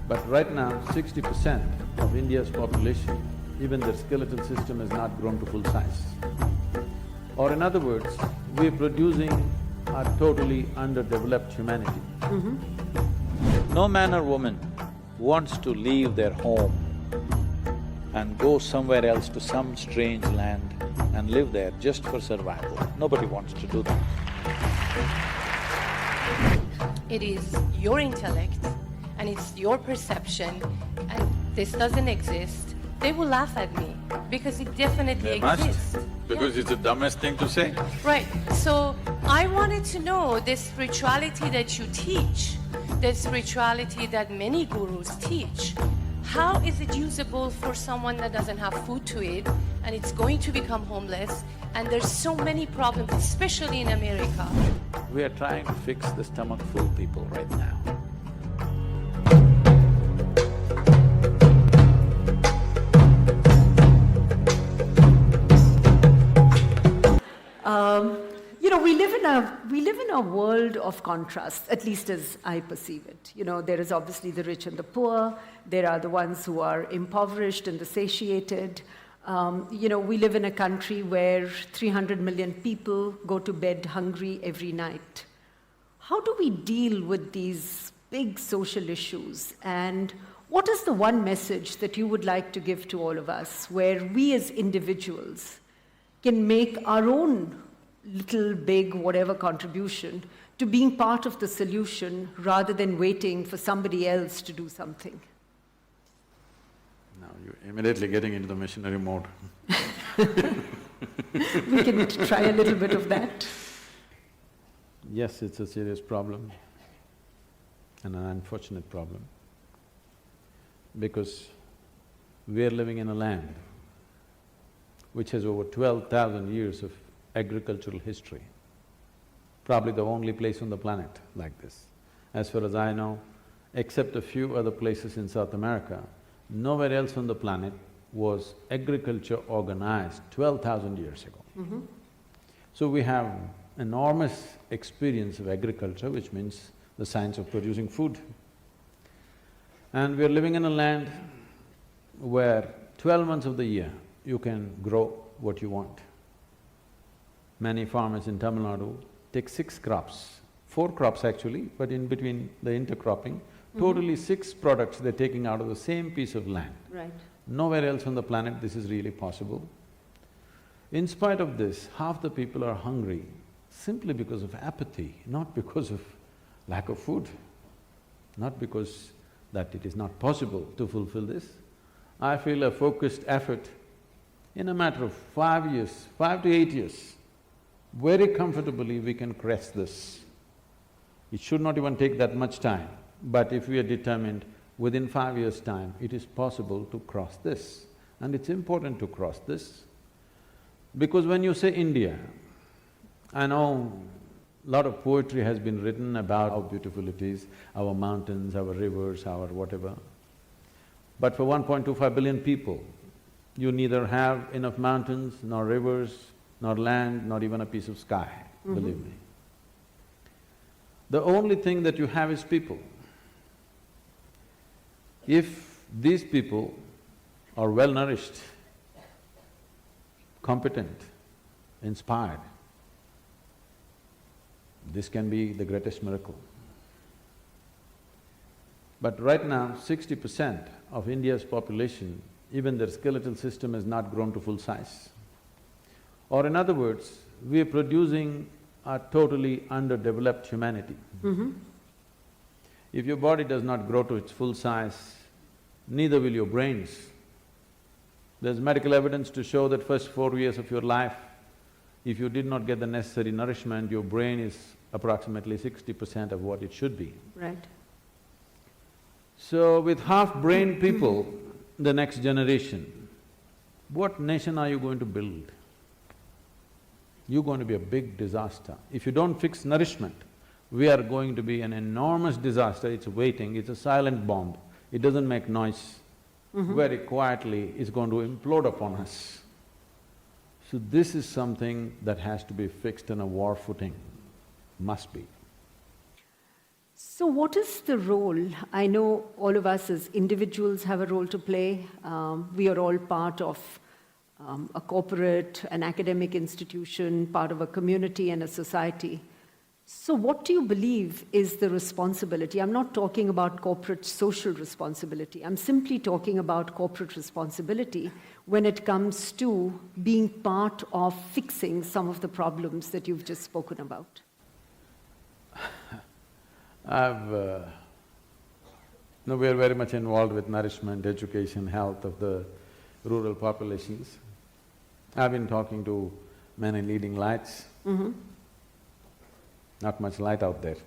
But right now, 60% of India's population, even their skeletal system has not grown to full size. Or in other words, we're producing a totally underdeveloped humanity. No man or woman wants to leave their home and go somewhere else to some strange land and live there just for survival. Nobody wants to do that. It is your intellect and it's your perception and this doesn't exist, they will laugh at me because it definitely exists. Because it's the dumbest thing to say. Right. So I wanted to know this spirituality that you teach, the spirituality that many gurus teach, how is it usable for someone that doesn't have food to eat and it's going to become homeless and there's so many problems, especially in America. We are trying to fix the stomach-full people right now. We live in a world of contrasts, at least as I perceive it. There is obviously the rich and the poor, there are the ones who are impoverished and the satiated. We live in a country where 300 million people go to bed hungry every night. How do we deal with these big social issues? And what is the one message that you would like to give to all of us, where we as individuals can make our own little, big, whatever contribution to being part of the solution rather than waiting for somebody else to do something? Now you're immediately getting into the missionary mode. We can try a little bit of that. Yes, it's a serious problem and an unfortunate problem because we are living in a land which has over 12,000 years of agricultural history, probably the only place on the planet like this. As far as I know, except a few other places in South America, nowhere else on the planet was agriculture organized 12,000 years ago. So we have enormous experience of agriculture, which means the science of producing food. And we're living in a land where 12 months of the year you can grow what you want. Many farmers in Tamil Nadu take 6 crops, 4 crops actually, but in between the intercropping, totally 6 products they're taking out of the same piece of land. Right. Nowhere else on the planet this is really possible. In spite of this, half the people are hungry simply because of apathy, not because of lack of food, not because that it is not possible to fulfill this. I feel a focused effort in a matter of 5 years, 5 to 8 years, very comfortably we can crest this. It should not even take that much time, but if we are determined, within 5 years' time, it is possible to cross this. And it's important to cross this, because when you say India, I know a lot of poetry has been written about how beautiful it is, our mountains, our rivers, our whatever. But for 1.25 billion people, you neither have enough mountains, nor rivers, nor land, not even a piece of sky, believe me. The only thing that you have is people. If these people are well-nourished, competent, inspired, this can be the greatest miracle. But right now, 60% of India's population, even their skeletal system has not grown to full size. Or in other words, we are producing a totally underdeveloped humanity. If your body does not grow to its full size, neither will your brains. There's medical evidence to show that first 4 years of your life, if you did not get the necessary nourishment, your brain is approximately 60% of what it should be. Right. So with half-brained people, the next generation, what nation are you going to build? You're going to be a big disaster. If you don't fix nourishment, we are going to be an enormous disaster. It's waiting, it's a silent bomb. It doesn't make noise. Very quietly, it's going to implode upon us. So this is something that has to be fixed on a war footing, must be. So what is the role? I know all of us as individuals have a role to play. We are all part of a corporate, an academic institution, part of a community and a society. So what do you believe is the responsibility? I'm not talking about corporate social responsibility. I'm simply talking about corporate responsibility when it comes to being part of fixing some of the problems that you've just spoken about. We are very much involved with nourishment, education, health of the rural populations. I've been talking to many leading lights. Not much light out there.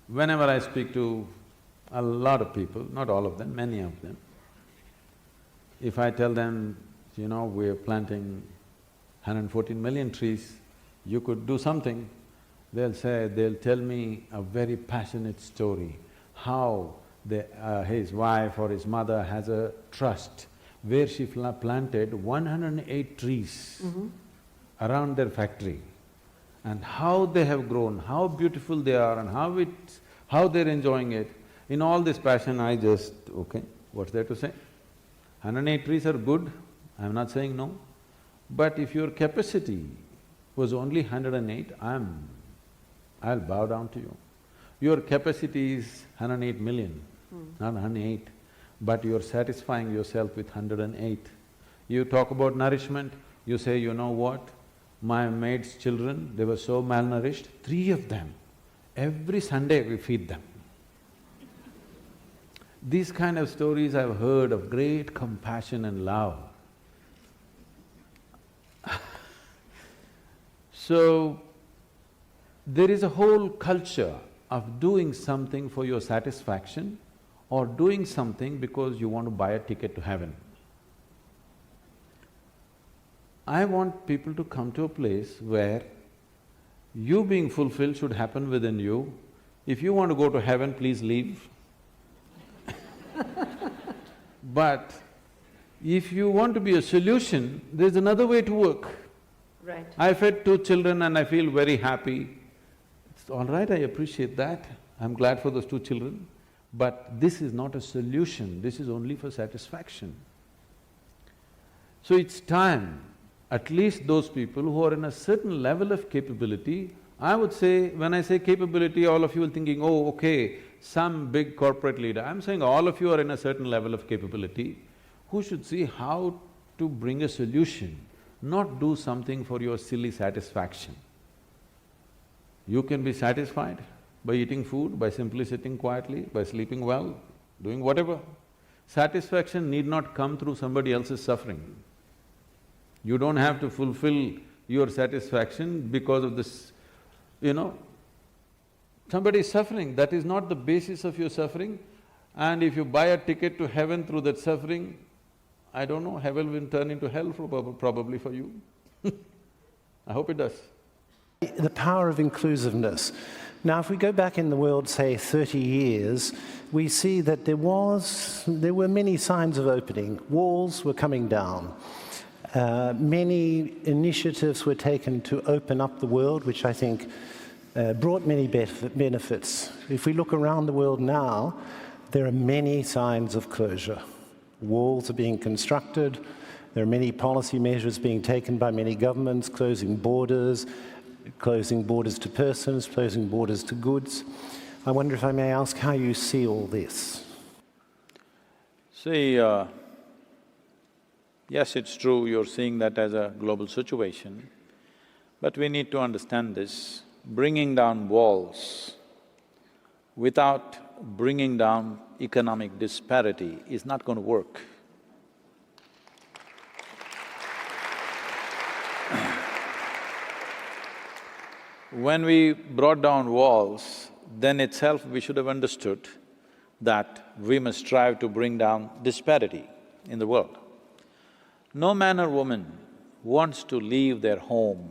Whenever I speak to a lot of people, not all of them, many of them, if I tell them, we're planting 114 million trees, you could do something, they'll tell me a very passionate story, how his wife or his mother has a trust where she planted 108 trees around their factory, and how they have grown, how beautiful they are and how they're enjoying it. In all this passion, I just, okay, what's there to say? 108 trees are good, I'm not saying no, but if your capacity was only 108, I'll bow down to you. Your capacity is 108 million, not 108, but you're satisfying yourself with 108. You talk about nourishment, you say, you know what, my maid's children, they were so malnourished, 3 of them, every Sunday we feed them. These kind of stories I've heard of great compassion and love. So, there is a whole culture of doing something for your satisfaction or doing something because you want to buy a ticket to heaven. I want people to come to a place where you being fulfilled should happen within you. If you want to go to heaven, please leave. But if you want to be a solution, there's another way to work. Right. I fed 2 children and I feel very happy. It's all right, I appreciate that. I'm glad for those 2 children. But this is not a solution, this is only for satisfaction. So it's time, at least those people who are in a certain level of capability, I would say, when I say capability, all of you are thinking, oh, okay, some big corporate leader. I'm saying all of you are in a certain level of capability who should see how to bring a solution, not do something for your silly satisfaction. You can be satisfied by eating food, by simply sitting quietly, by sleeping well, doing whatever. Satisfaction need not come through somebody else's suffering. You don't have to fulfill your satisfaction because of this, somebody is suffering, that is not the basis of your suffering. And if you buy a ticket to heaven through that suffering, I don't know, heaven will turn into hell probably for you. I hope it does. The power of inclusiveness. Now, if we go back in the world, say 30 years, we see that there were many signs of opening. Walls were coming down. Many initiatives were taken to open up the world, which I think brought many benefits. If we look around the world now, there are many signs of closure. Walls are being constructed, there are many policy measures being taken by many governments, closing borders to persons, closing borders to goods. I wonder if I may ask how you see all this? See, yes, it's true, you're seeing that as a global situation, but we need to understand this. Bringing down walls without bringing down economic disparity is not going to work. When we brought down walls, then itself we should have understood that we must strive to bring down disparity in the world. No man or woman wants to leave their home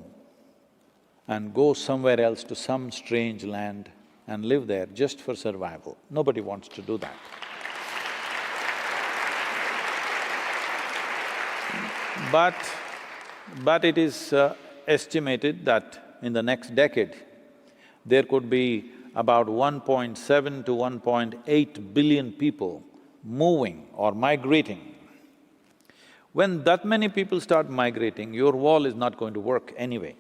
and go somewhere else to some strange land and live there just for survival. Nobody wants to do that. But it is estimated that in the next decade, there could be about 1.7 to 1.8 billion people moving or migrating. When that many people start migrating, your wall is not going to work anyway.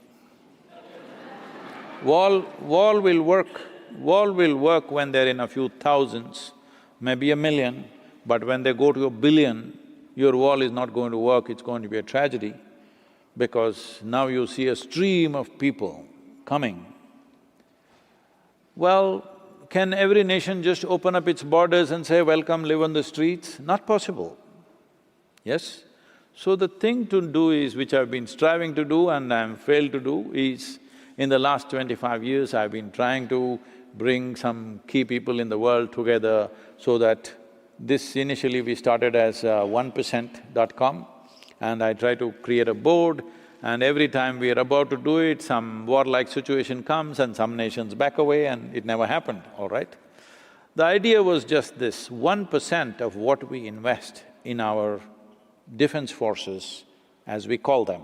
Wall will work when they're in a few thousands, maybe a million, but when they go to a billion, your wall is not going to work, it's going to be a tragedy, because now you see a stream of people coming. Well, can every nation just open up its borders and say, welcome, live on the streets? Not possible, yes? So the thing to do is, which I've been striving to do and I've failed to do, is in the last 25 years I've been trying to bring some key people in the world together so that this initially we started as 1%.com, and I try to create a board, and every time we are about to do it, some warlike situation comes and some nations back away and it never happened, all right? The idea was just this: 1% of what we invest in our defense forces, as we call them,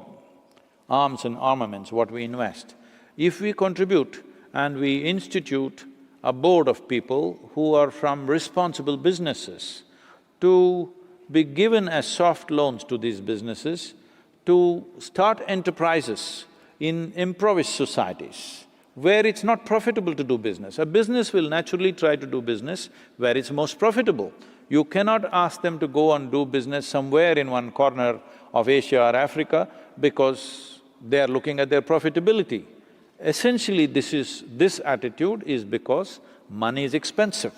arms and armaments, what we invest, if we contribute and we institute a board of people who are from responsible businesses to be given as soft loans to these businesses to start enterprises in impoverished societies where it's not profitable to do business. A business will naturally try to do business where it's most profitable. You cannot ask them to go and do business somewhere in one corner of Asia or Africa because they are looking at their profitability. Essentially, this attitude is because money is expensive.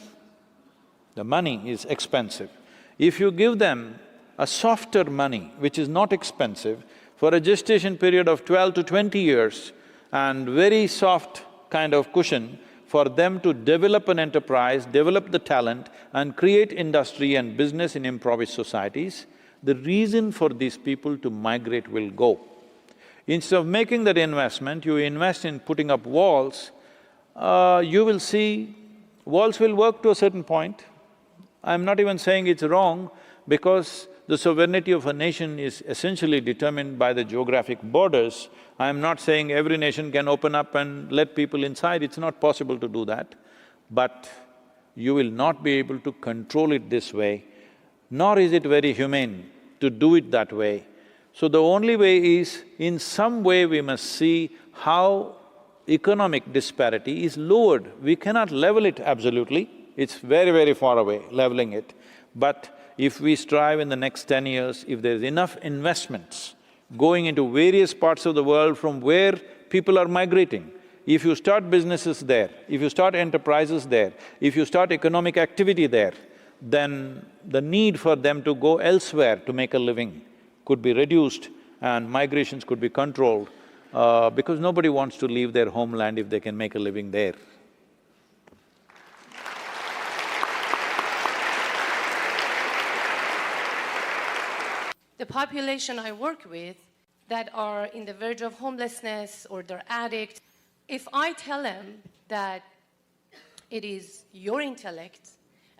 The money is expensive. If you give them a softer money, which is not expensive, for a gestation period of 12 to 20 years and very soft kind of cushion for them to develop an enterprise, develop the talent and create industry and business in impoverished societies, the reason for these people to migrate will go. Instead of making that investment, you invest in putting up walls, you will see walls will work to a certain point. I'm not even saying it's wrong, because the sovereignty of a nation is essentially determined by the geographic borders. I'm not saying every nation can open up and let people inside, it's not possible to do that. But you will not be able to control it this way, nor is it very humane to do it that way. So the only way is, in some way we must see how economic disparity is lowered. We cannot level it absolutely, it's very, very far away, leveling it. But if we strive in the next 10 years, if there's enough investments going into various parts of the world from where people are migrating, if you start businesses there, if you start enterprises there, if you start economic activity there, then the need for them to go elsewhere to make a living could be reduced and migrations could be controlled, because nobody wants to leave their homeland if they can make a living there. The population I work with that are in the verge of homelessness or they're addicts, if I tell them that it is your intellect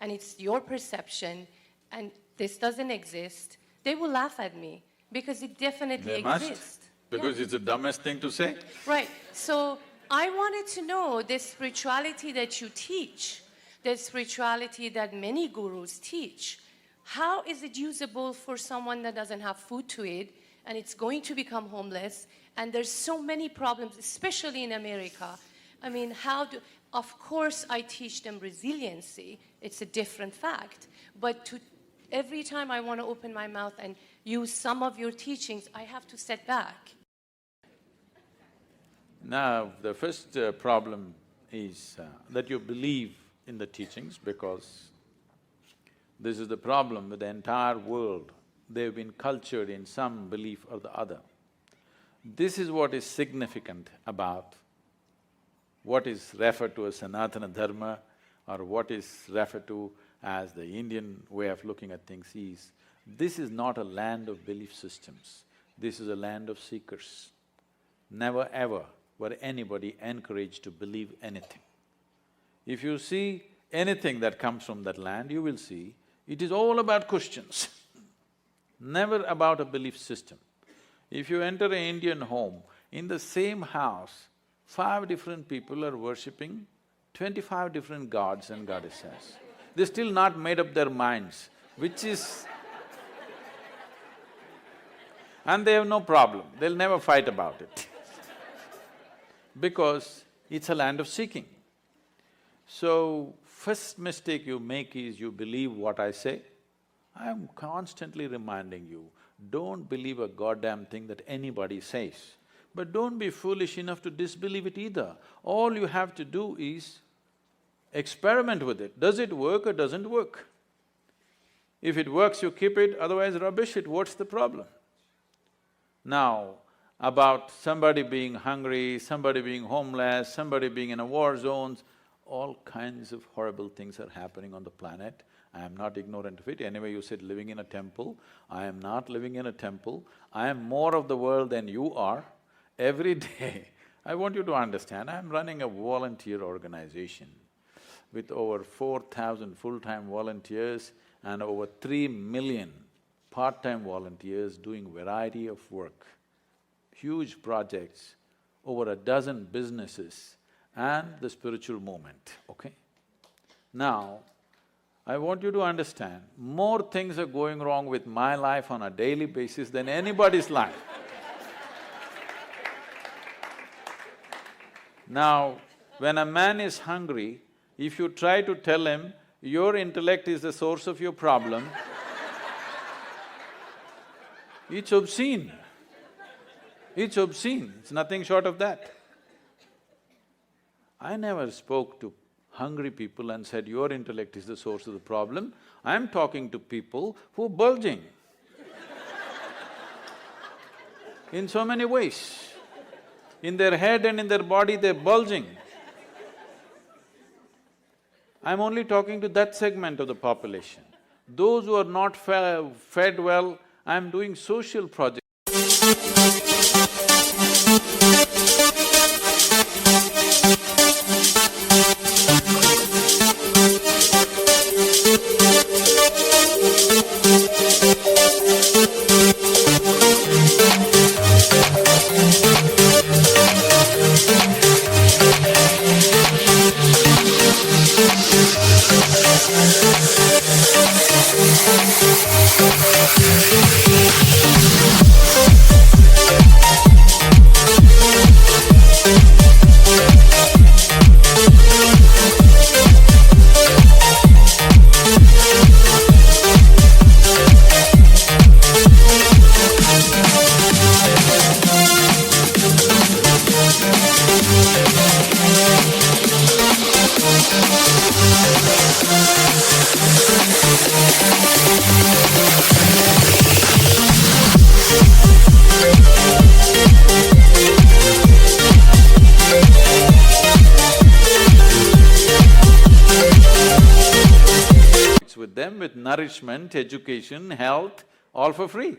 and it's your perception and this doesn't exist, they will laugh at me because it definitely exists. Because it's the dumbest thing to say. Right. So I wanted to know the spirituality that you teach, the spirituality that many gurus teach. How is it usable for someone that doesn't have food to eat and it's going to become homeless, and there's so many problems, especially in America? I mean, of course I teach them resiliency, it's a different fact, but every time I want to open my mouth and use some of your teachings, I have to step back. Now, the first problem is that you believe in the teachings, because this is the problem with the entire world. They've been cultured in some belief or the other. This is what is significant about what is referred to as Sanatana Dharma or what is referred to as the Indian way of looking at things is, this is not a land of belief systems, this is a land of seekers. Never ever were anybody encouraged to believe anything. If you see anything that comes from that land, you will see it is all about questions, never about a belief system. If you enter an Indian home, in the same house, 5 different people are worshipping 25 different gods and goddesses. They're still not made up their minds, which is… and they have no problem, they'll never fight about it because it's a land of seeking. So, first mistake you make is you believe what I say. I am constantly reminding you, don't believe a goddamn thing that anybody says. But don't be foolish enough to disbelieve it either. All you have to do is experiment with it. Does it work or doesn't work? If it works, you keep it, otherwise rubbish it, what's the problem? Now, about somebody being hungry, somebody being homeless, somebody being in a war zones, all kinds of horrible things are happening on the planet. I am not ignorant of it. Anyway, you said living in a temple. I am not living in a temple. I am more of the world than you are. Every day, I want you to understand, I am running a volunteer organization with over 4,000 full-time volunteers and over 3 million part-time volunteers doing variety of work, huge projects, over a dozen businesses and the spiritual movement, okay? Now, I want you to understand, more things are going wrong with my life on a daily basis than anybody's life. Now, when a man is hungry, if you try to tell him, your intellect is the source of your problem, it's obscene. It's obscene, it's nothing short of that. I never spoke to hungry people and said, your intellect is the source of the problem. I'm talking to people who are bulging in so many ways. In their head and in their body, they're bulging. I'm only talking to that segment of the population. Those who are not fed well, I'm doing social projects. with them with nourishment, education, health, all for free.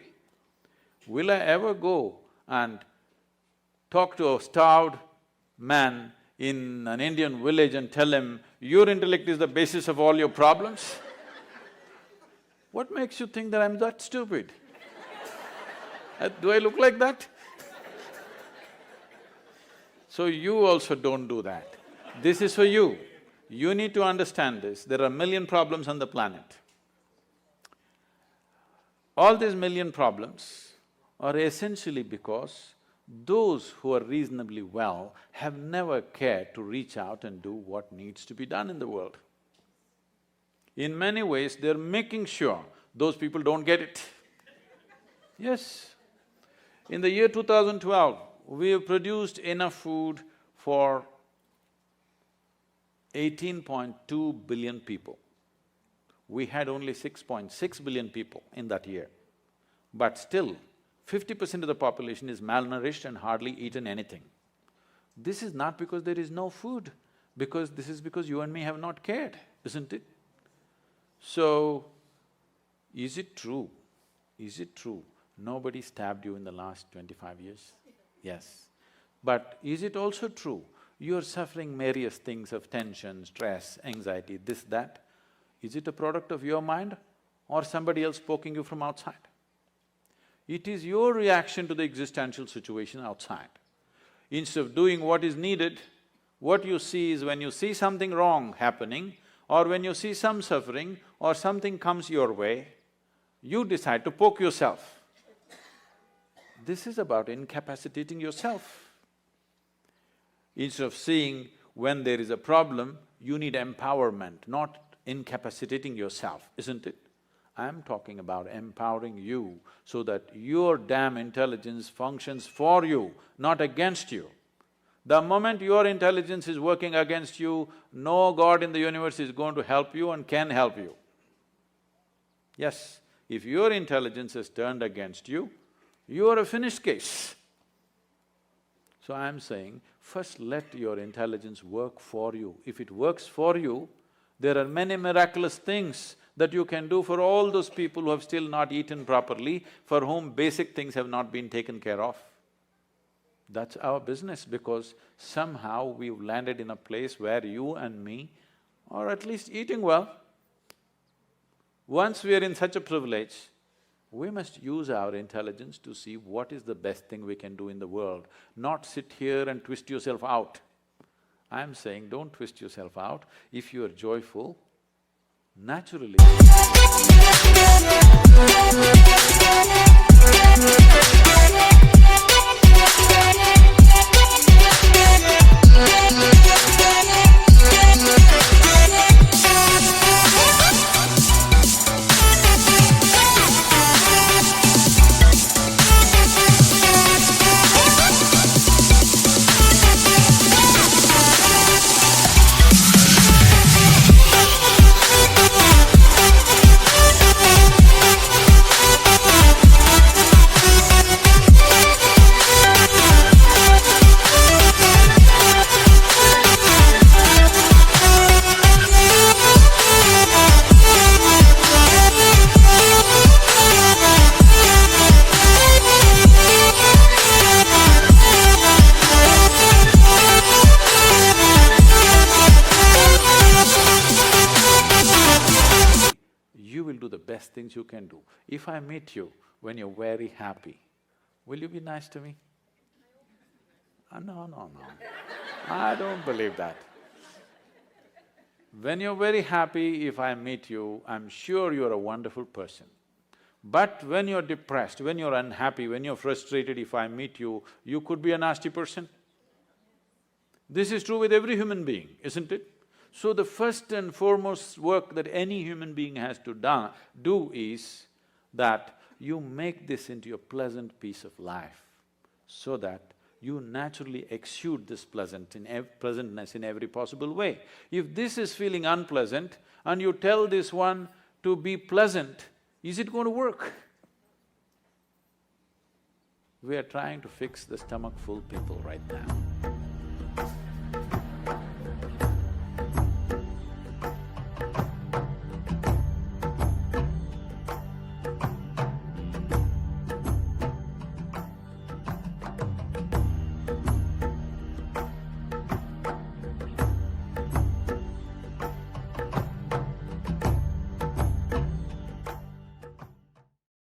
Will I ever go and talk to a starved man in an Indian village and tell him, your intellect is the basis of all your problems? What makes you think that I'm that stupid? Do I look like that? So you also don't do that. This is for you. You need to understand this. There are a million problems on the planet. All these million problems are essentially because those who are reasonably well have never cared to reach out and do what needs to be done in the world. In many ways, they're making sure those people don't get it. Yes. In the year 2012, we have produced enough food for 18.2 billion people. We had only 6.6 billion people in that year. But still, 50% of the population is malnourished and hardly eaten anything. This is not because there is no food, this is because you and me have not cared, isn't it? So, is it true? Is it true nobody stabbed you in the last 25 years? Yes. But is it also true you're suffering various things of tension, stress, anxiety, this, that? Is it a product of your mind or somebody else poking you from outside? It is your reaction to the existential situation outside. Instead of doing what is needed, what you see is when you see something wrong happening, or when you see some suffering, or something comes your way, you decide to poke yourself. This is about incapacitating yourself. Instead of seeing when there is a problem, you need empowerment, not incapacitating yourself, isn't it? I'm talking about empowering you so that your damn intelligence functions for you, not against you. The moment your intelligence is working against you, no God in the universe is going to help you and can help you. Yes, if your intelligence is turned against you, you are a finished case. So I'm saying, first let your intelligence work for you. If it works for you, there are many miraculous things that you can do for all those people who have still not eaten properly, for whom basic things have not been taken care of. That's our business, because somehow we've landed in a place where you and me are at least eating well. Once we are in such a privilege, we must use our intelligence to see what is the best thing we can do in the world, not sit here and twist yourself out. I'm saying don't twist yourself out. If you are joyful, naturally you will do the best things you can do. If I meet you when you're very happy, will you be nice to me? No. I don't believe that. When you're very happy, if I meet you, I'm sure you're a wonderful person. But when you're depressed, when you're unhappy, when you're frustrated, if I meet you, you could be a nasty person. This is true with every human being, isn't it? So the first and foremost work that any human being has to do is that you make this into a pleasant piece of life, so that you naturally exude this pleasantness in every possible way. If this is feeling unpleasant and you tell this one to be pleasant, is it going to work? We are trying to fix the stomach-full people right now.